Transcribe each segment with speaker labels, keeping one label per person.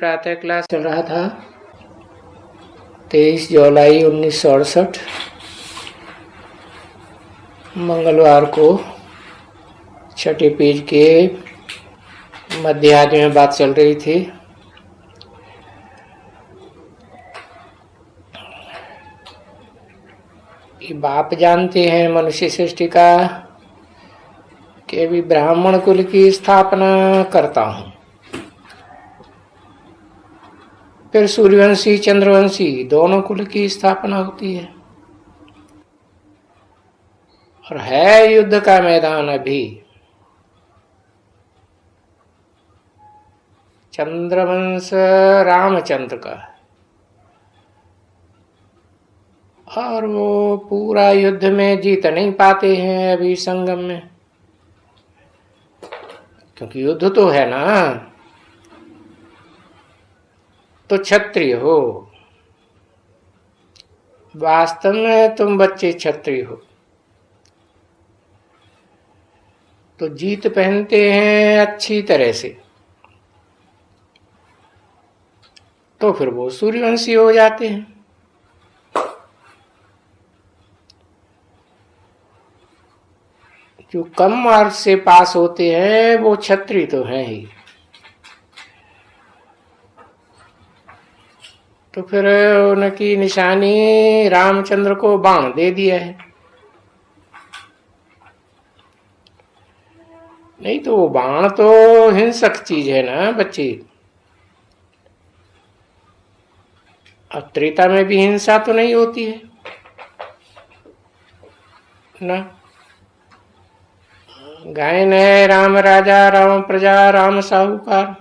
Speaker 1: प्रातः क्लास चल रहा था। 23 जुलाई 1968 मंगलवार को छठे पेज के मध्यार्ध में बात चल रही थी। बाप जानते हैं मनुष्य सृष्टि का कि अभी ब्राह्मण कुल की स्थापना करता हूं, फिर सूर्यवंशी चंद्रवंशी दोनों कुल की स्थापना होती है। और है युद्ध का मैदान अभी। चंद्रवंश रामचंद्र का, और वो पूरा युद्ध में जीत नहीं पाते हैं अभी संगम में, क्योंकि युद्ध तो है ना। तो क्षत्रिय हो, वास्तव में तुम बच्चे क्षत्रिय हो, तो जीत पहनते हैं अच्छी तरह से, तो फिर वो सूर्यवंशी हो जाते हैं। जो कम मार्क्स से पास होते हैं वो क्षत्रिय तो हैं ही। तो फिर उनकी निशानी रामचंद्र को बाण दे दिया है। नहीं तो वो बाण तो हिंसक चीज है ना बच्चे। अब त्रेता में भी हिंसा तो नहीं होती है ना। गायन है राम राजा राम प्रजा राम साहूकार,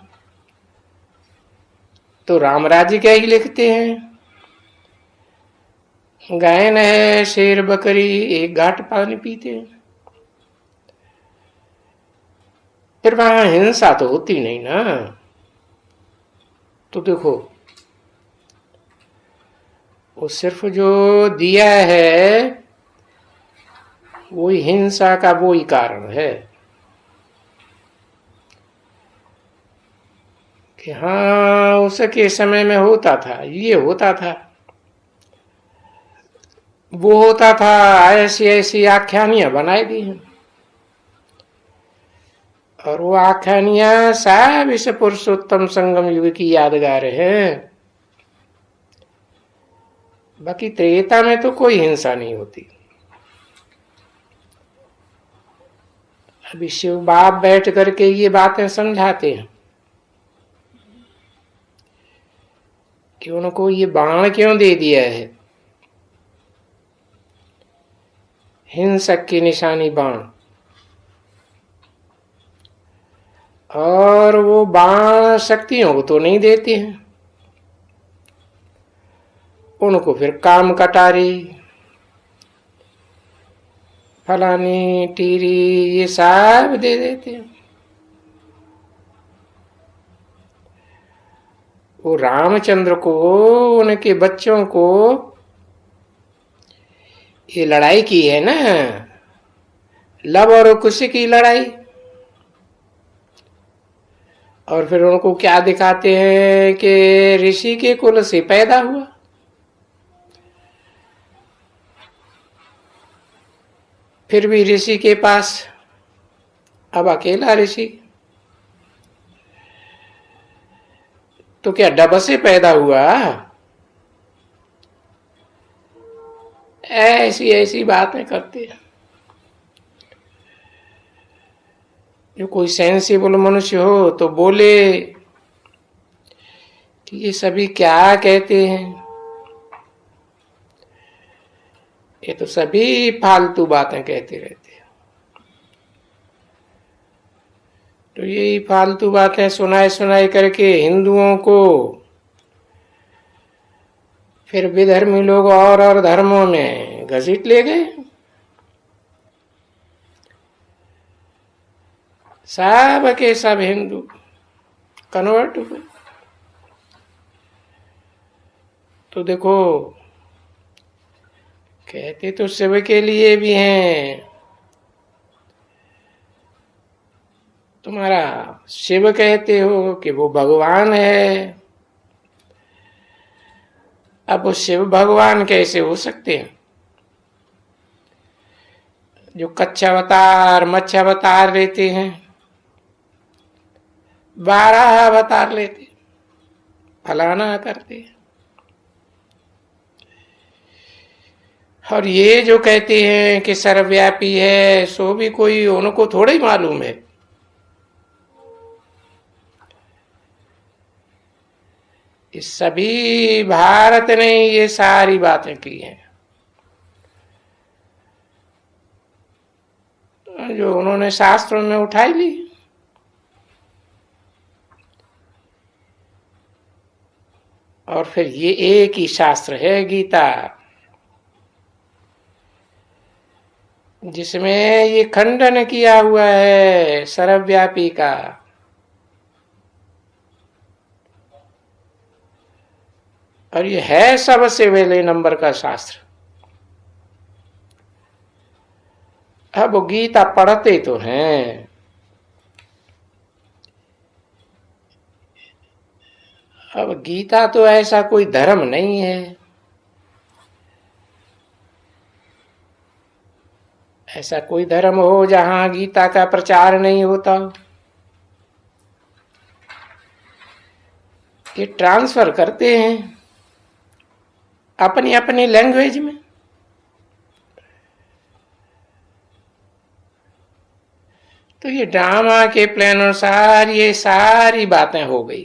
Speaker 1: तो राम राज्य क्या ही लिखते हैं। गायन है शेर बकरी एक घाट पानी पीते हैं, फिर वहां हिंसा तो होती नहीं ना। तो देखो वो सिर्फ जो दिया है वही हिंसा का वही कारण है कि हाँ उसके समय में होता था, ये होता था, वो होता था, ऐसी ऐसी आख्यानियां बनाई दी हैं। और वो आख्यानियां सब इस पुरुषोत्तम संगम युग की यादगार है। बाकी त्रेता में तो कोई हिंसा नहीं होती। अभी शिव बाप बैठ करके ये बातें समझाते हैं कि उनको ये बाण क्यों दे दिया है, हिंसक की निशानी बाण। और वो बाण शक्तियों को तो नहीं देते हैं, उनको फिर काम कटारी फलानी टीरी ये सब दे देते हैं। वो रामचंद्र को, उनके बच्चों को ये लड़ाई की है ना, लव और कुश की लड़ाई। और फिर उनको क्या दिखाते हैं कि ऋषि के कुल से पैदा हुआ। फिर भी ऋषि के पास अब अकेला ऋषि, तो क्या डब से पैदा हुआ। ऐसी ऐसी बातें करते हैं। जो कोई सेंसिबल मनुष्य हो तो बोले कि ये सभी क्या कहते हैं, ये तो सभी फालतू बातें कहते रहते हैं। तो यही फालतू बातें सुनाए सुनाए करके हिंदुओं को फिर विधर्मी लोग और धर्मों में घसीट ले गए। सब के सब हिंदू कन्वर्ट हुए। तो देखो कहते तो शिव के लिए भी हैं, तुम्हारा शिव कहते हो कि वो भगवान है, अब वो शिव भगवान कैसे हो सकते हैं जो कच्चा अवतार मत्स्य अवतार लेते हैं, 12 अवतार लेते, फलाना करते। और ये जो कहते हैं कि सर्वव्यापी है, सो भी कोई उनको थोड़ा ही मालूम है। इस सभी भारत ने ये सारी बातें की हैं जो उन्होंने शास्त्रों में उठाई ली। और फिर ये एक ही शास्त्र है गीता, जिसमें ये खंडन किया हुआ है सर्वव्यापी का। और ये है सबसे पहले नंबर का शास्त्र। अब वो गीता पढ़ते तो हैं, अब गीता तो ऐसा कोई धर्म नहीं है, ऐसा कोई धर्म हो जहां गीता का प्रचार नहीं होता हो। ये ट्रांसफर करते हैं अपनी अपनी लैंग्वेज में। तो ये ड्रामा के प्लान अनुसार ये सारी बातें हो गई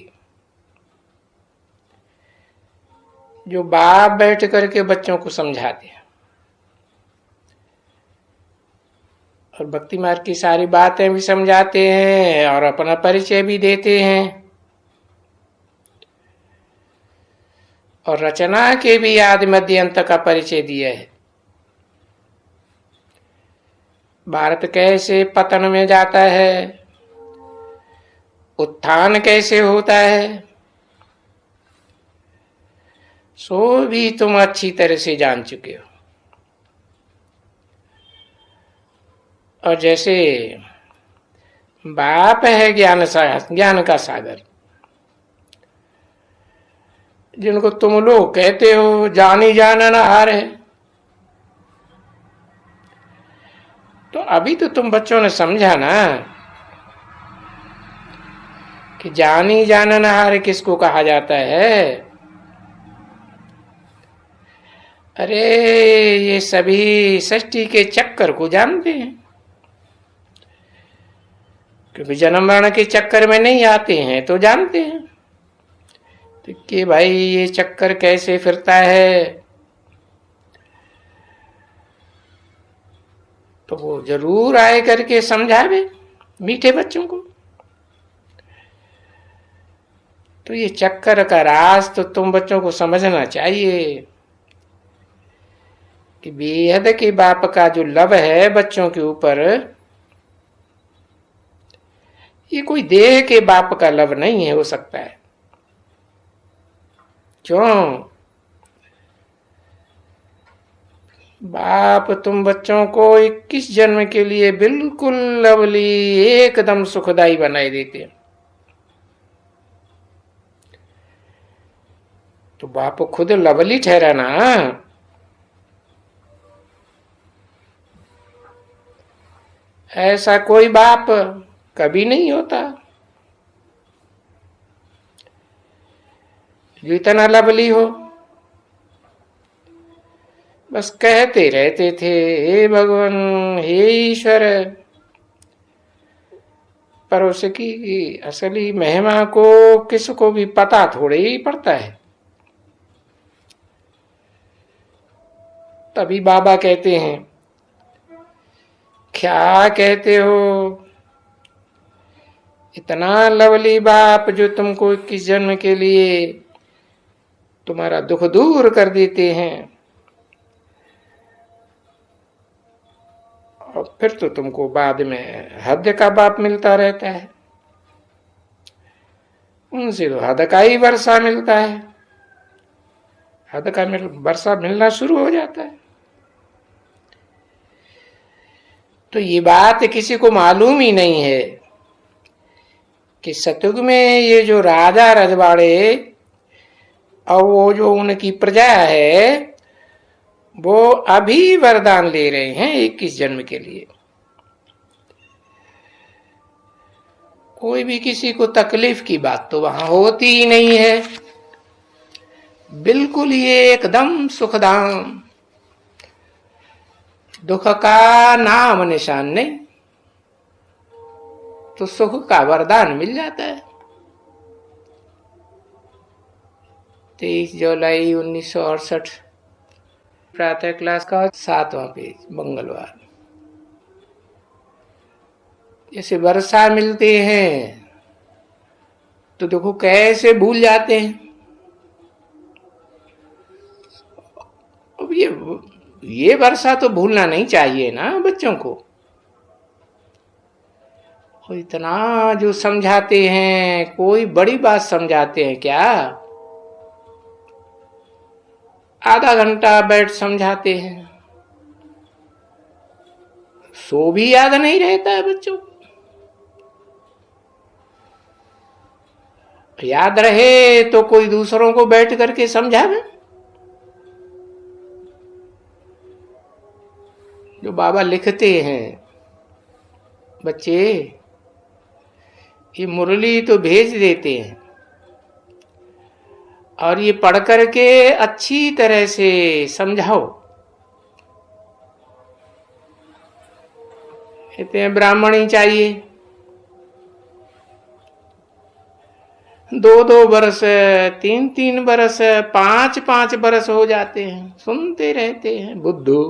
Speaker 1: जो बाप बैठ करके बच्चों को समझाते हैं, और भक्ति मार्ग की सारी बातें भी समझाते हैं और अपना परिचय भी देते हैं, और रचना के भी आदि मध्य अंत का परिचय दिया है। भारत कैसे पतन में जाता है, उत्थान कैसे होता है, सो भी तुम अच्छी तरह से जान चुके हो। और जैसे बाप है ज्ञान का सागर, जिनको तुम लोग कहते हो जानी जाननहार है, तो अभी तो तुम बच्चों ने समझा ना कि जानी जाननहार किसको कहा जाता है। अरे ये सभी सृष्टि के चक्कर को जानते हैं, क्योंकि जन्म मरण के चक्कर में नहीं आते हैं तो जानते हैं तो कि भाई ये चक्कर कैसे फिरता है। तो वो जरूर आए करके समझावे मीठे बच्चों को। तो ये चक्कर का राज तो तुम बच्चों को समझना चाहिए कि बेहद के बाप का जो लव है बच्चों के ऊपर, ये कोई देह के बाप का लव नहीं है हो सकता है। क्यों? बाप तुम बच्चों को 21 जन्म के लिए बिल्कुल लवली एकदम सुखदाई बनाए देते हैं। तो बाप खुद लवली ठहरा ना। ऐसा कोई बाप कभी नहीं होता जो इतना लवली हो। बस कहते रहते थे हे भगवान हे ईश्वर, पर उसकी असली महिमा को किसको भी पता थोड़े ही पड़ता है। तभी बाबा कहते हैं क्या कहते हो, इतना लवली बाप जो तुमको 21 जन्म के लिए तुम्हारा दुख दूर कर देते हैं, और फिर तो तुमको बाद में हद का बाप मिलता रहता है। उनसे तो हद का ही वर्षा मिलता है, हद का वर्षा मिलना शुरू हो जाता है। तो ये बात किसी को मालूम ही नहीं है कि सतयुग में ये जो राजा रजवाड़े और वो जो उनकी प्रजा है वो अभी वरदान ले रहे हैं 21 जन्म के लिए। कोई भी किसी को तकलीफ की बात तो वहां होती ही नहीं है, बिल्कुल ये एकदम सुखधाम, दुख का नाम निशान नहीं, तो सुख का वरदान मिल जाता है। 23 जुलाई 1968 प्रातः क्लास का 7वां पेज, मंगलवार। जैसे वर्षा मिलते हैं तो देखो कैसे भूल जाते हैं। अब ये वर्षा तो भूलना नहीं चाहिए ना बच्चों को। और इतना जो समझाते हैं, कोई बड़ी बात समझाते हैं क्या? आधा घंटा बैठ समझाते हैं, सो भी याद नहीं रहता है बच्चों को। याद रहे तो कोई दूसरों को बैठ करके समझावे। जो बाबा लिखते हैं, बच्चे ये मुरली तो भेज देते हैं और ये पढ़ करके अच्छी तरह से समझाओ। कहते हैं ब्राह्मण ही चाहिए, 2-2 बरस, 3-3 बरस, 5-5 बरस हो जाते हैं, सुनते रहते हैं। बुद्धू,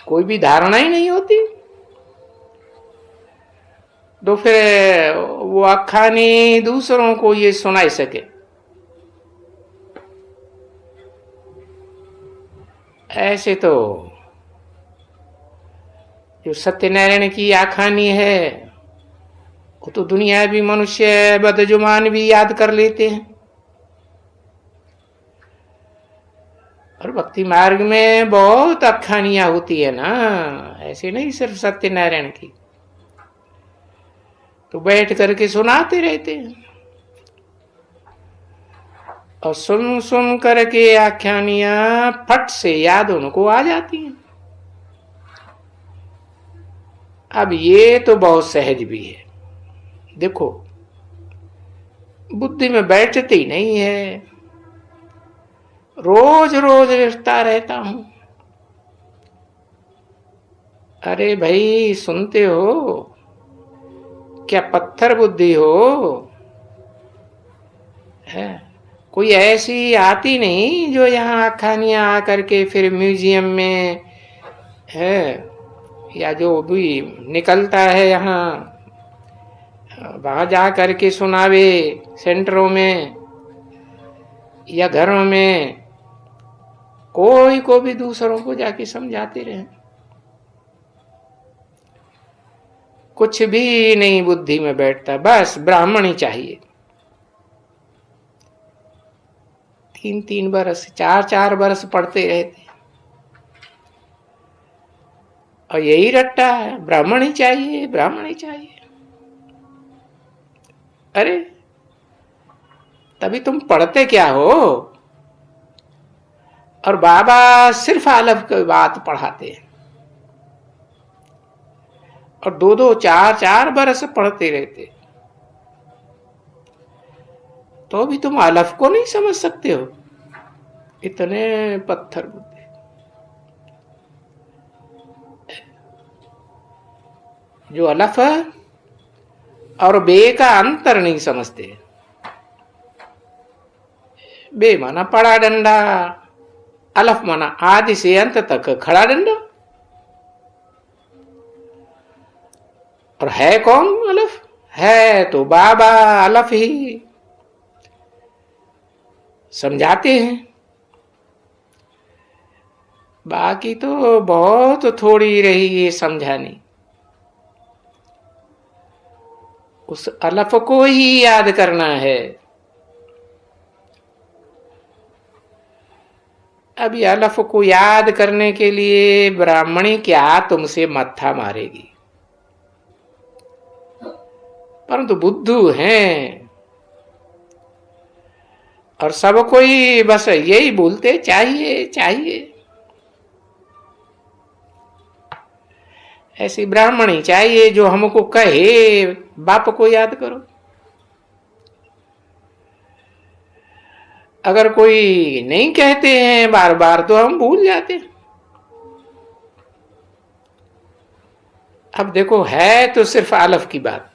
Speaker 1: कोई भी धारणा ही नहीं होती। तो फिर वो अखानी दूसरों को ये सुनाई सके। ऐसे तो जो सत्यनारायण की आखानी है वो तो दुनियावी मनुष्य बदजुबान भी याद कर लेते हैं। और भक्ति मार्ग में बहुत आखानियां होती है ना, ऐसे नहीं सिर्फ सत्यनारायण की, तो बैठ करके सुनाते रहते हैं। और सुन सुन करके आख्यानियां फट से याद उनको आ जाती हैं। अब ये तो बहुत सहज भी है। देखो बुद्धि में बैठती नहीं है, रोज रोज लिखता रहता हूं। अरे भाई सुनते हो क्या? पत्थर बुद्धि हो है? कोई ऐसी आती नहीं जो यहाँ आखानियां आकर के फिर म्यूजियम में है, या जो भी निकलता है यहाँ वहां जा करके सुनावे, सेंटरों में या घरों में, कोई को भी दूसरों को जाके समझाते रहे। कुछ भी नहीं बुद्धि में बैठता, बस ब्राह्मण ही चाहिए। 3-3 बरस, 4-4 बरस पढ़ते रहते और यही रट्टा है, ब्राह्मण ही चाहिए, ब्राह्मण ही चाहिए। अरे तभी तुम पढ़ते क्या हो? और बाबा सिर्फ आलफ की बात पढ़ाते हैं और 2-2, 4-4 बरस पढ़ते रहते, तो भी तुम अलफ को नहीं समझ सकते हो। इतने पत्थर बुद्धि। जो अलफ और बे का अंतर नहीं समझते। बे माना पड़ा डंडा, अलफ माना आदि से अंत तक खड़ा डंडा। और है कौन अलफ? है तो बाबा अलफ ही। समझाते हैं, बाकी तो बहुत थोड़ी रही ये समझानी। उस अलफ को ही याद करना है। अभी अलफ को याद करने के लिए ब्राह्मणी क्या तुमसे मत्था मारेगी, परंतु बुद्धू हैं और सब कोई बस यही बोलते चाहिए चाहिए, ऐसी ब्राह्मणी चाहिए जो हमको कहे बाप को याद करो। अगर कोई नहीं कहते हैं बार बार तो हम भूल जाते हैं। अब देखो, है तो सिर्फ अलफ की बात,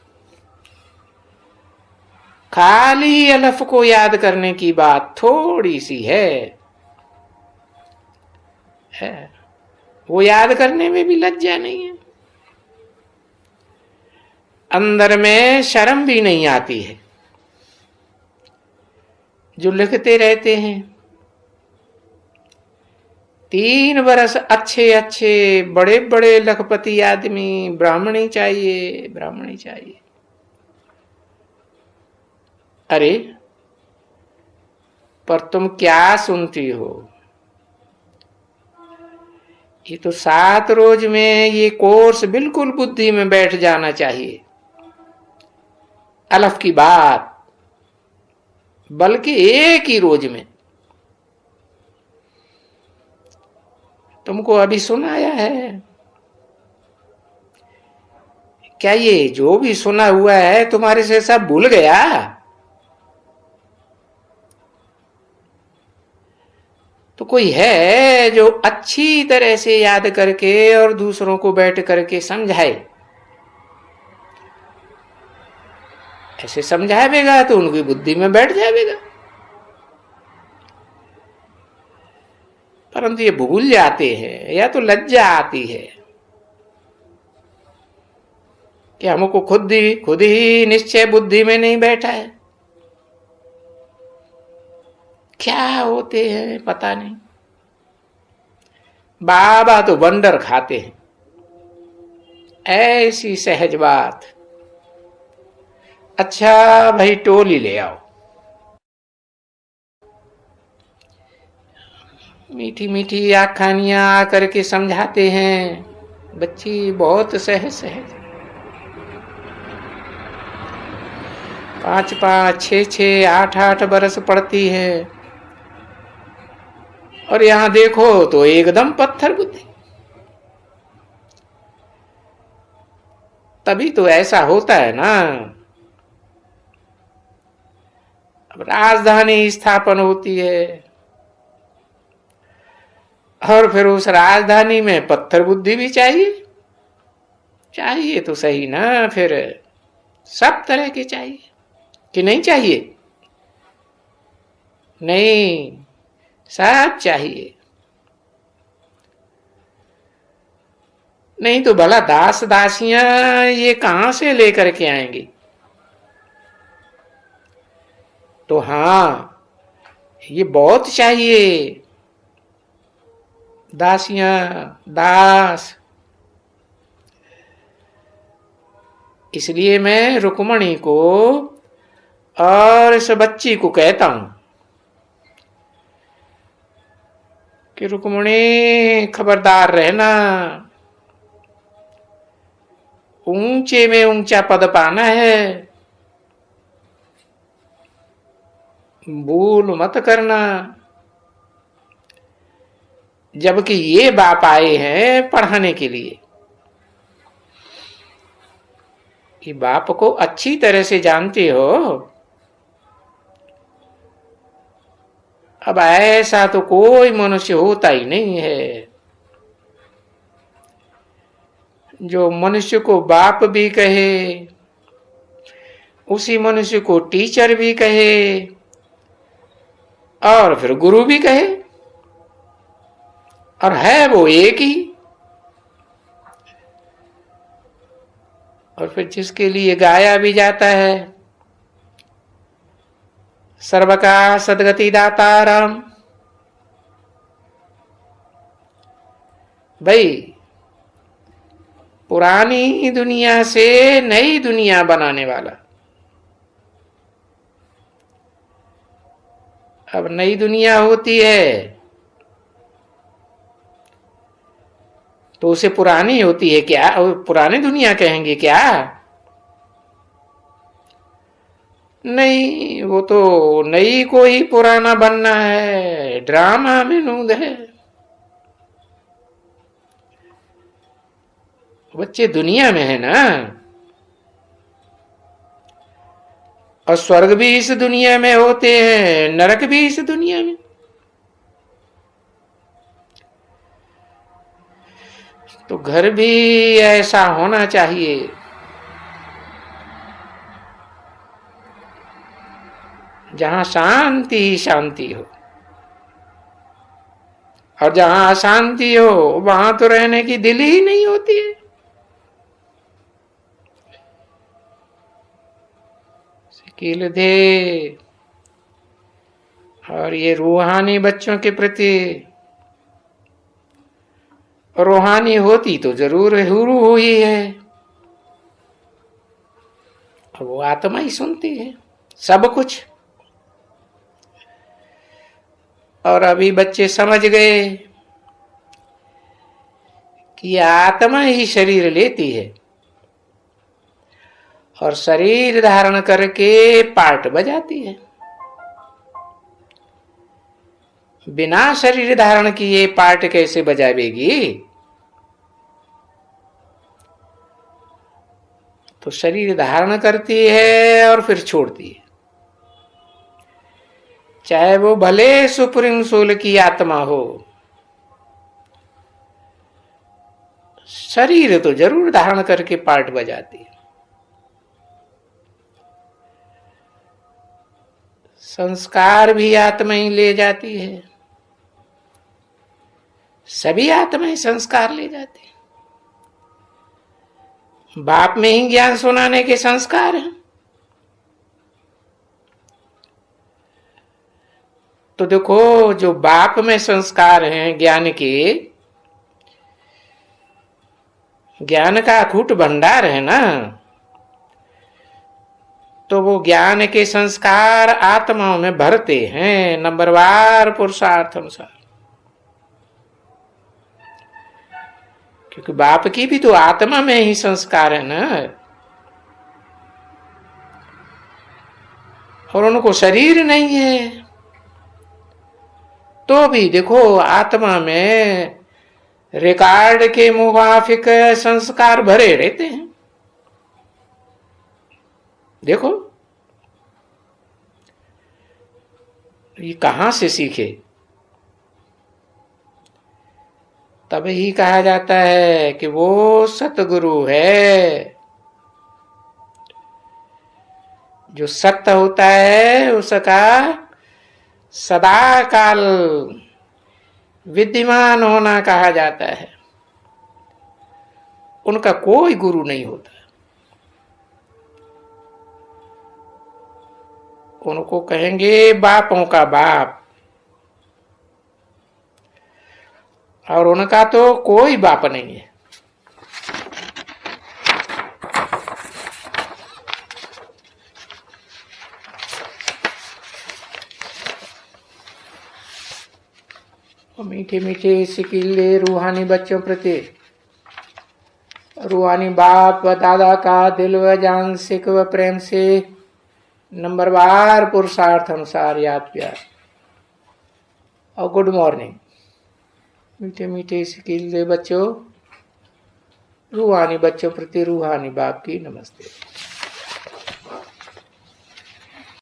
Speaker 1: खाली अलफ को याद करने की बात थोड़ी सी है। वो याद करने में भी लज्जा नहीं है, अंदर में शर्म भी नहीं आती है। जो लिखते रहते हैं 3 बरस अच्छे अच्छे बड़े बड़े लखपति आदमी, ब्राह्मणी चाहिए ब्राह्मणी चाहिए। अरे पर तुम क्या सुनती हो? ये तो 7 रोज में ये कोर्स बिल्कुल बुद्धि में बैठ जाना चाहिए। अलफ की बात बल्कि एक ही रोज में। तुमको अभी सुनाया है, क्या ये जो भी सुना हुआ है तुम्हारे से सब भूल गया? तो कोई है जो अच्छी तरह से याद करके और दूसरों को बैठ करके समझाए? ऐसे समझाएगा तो उनकी बुद्धि में बैठ जाएगा। परंतु ये भूल जाते हैं, या तो लज्जा आती है कि हमको खुद ही निश्चय बुद्धि में नहीं बैठा है। क्या होते हैं पता नहीं। बाबा तो बंदर खाते हैं, ऐसी सहज बात। अच्छा भाई टोली ले आओ। मीठी मीठी आखानियां आकर के समझाते हैं, बच्ची बहुत सहज सहज 5-5, 6-6, 8-8 बरस पढ़ती है, और यहां देखो तो एकदम पत्थर बुद्धि। तभी तो ऐसा होता है ना। अब राजधानी स्थापन होती है और फिर उस राजधानी में पत्थर बुद्धि भी चाहिए। चाहिए तो सही ना, फिर सब तरह के चाहिए कि नहीं चाहिए? नहीं, सब चाहिए। नहीं तो भला दास दासियां ये कहां से लेकर के आएंगी? तो हाँ, ये बहुत चाहिए, दासियां दास। इसलिए मैं रुक्मणी को और इस बच्ची को कहता हूं कि रुक्मणी खबरदार रहना, ऊंचे में ऊंचा पद पाना है, भूल मत करना। जबकि ये बाप आए हैं पढ़ाने के लिए, कि बाप को अच्छी तरह से जानते हो। अब ऐसा तो कोई मनुष्य होता ही नहीं है जो मनुष्य को बाप भी कहे, उसी मनुष्य को टीचर भी कहे और फिर गुरु भी कहे, और है वो एक ही। और फिर जिसके लिए गाया भी जाता है, सर्व का सदगति दाता राम। भाई पुरानी दुनिया से नई दुनिया बनाने वाला। अब नई दुनिया होती है तो उसे पुरानी होती है क्या? पुरानी दुनिया कहेंगे क्या? नहीं, वो तो नई को ही पुराना बनना है, ड्रामा में नूंद है। बच्चे दुनिया में है ना, और स्वर्ग भी इस दुनिया में होते हैं, नरक भी इस दुनिया में। तो घर भी ऐसा होना चाहिए जहां शांति ही शांति हो, और जहां अशांति हो वहां तो रहने की दिल ही नहीं होती है। कील दे। और ये रूहानी बच्चों के प्रति, रूहानी होती तो जरूर हुई है, वो आत्मा ही सुनती है सब कुछ। और अभी बच्चे समझ गए कि आत्मा ही शरीर लेती है और शरीर धारण करके पार्ट बजाती है। बिना शरीर धारण किए पार्ट कैसे बजावेगी? तो शरीर धारण करती है और फिर छोड़ती है, चाहे वो भले सुप्रीम सोल की आत्मा हो, शरीर तो जरूर धारण करके पार्ट बजाती है। संस्कार भी आत्मा ही ले जाती है, सभी आत्माएं संस्कार ले जाती है। बाप में ही ज्ञान सुनाने के संस्कार हैं। तो देखो, जो बाप में संस्कार हैं ज्ञान के, ज्ञान का अखूट भंडार है ना, तो वो ज्ञान के संस्कार आत्माओं में भरते हैं नंबरवार पुरुषार्थ अनुसार। क्योंकि बाप की भी तो आत्मा में ही संस्कार है ना, और उनको शरीर नहीं है, तो भी देखो आत्मा में रिकॉर्ड के मुवाफिक संस्कार भरे रहते हैं। देखो ये कहां से सीखे? तब ही कहा जाता है कि वो सतगुरु है। जो सत्य होता है उसका सदा काल विद्यमान होना कहा जाता है। उनका कोई गुरु नहीं होता, उनको कहेंगे बापों का बाप, और उनका तो कोई बाप नहीं है। मीठे मीठे सिकीले रूहानी बच्चों प्रति रूहानी बाप व दादा का दिल व जान सिक व प्रेम से नंबरवार पुरुषार्थ अनुसार याद प्यार और गुड मॉर्निंग। मीठे मीठे सिकीले बच्चों, रूहानी बच्चों प्रति रूहानी बाप की नमस्ते।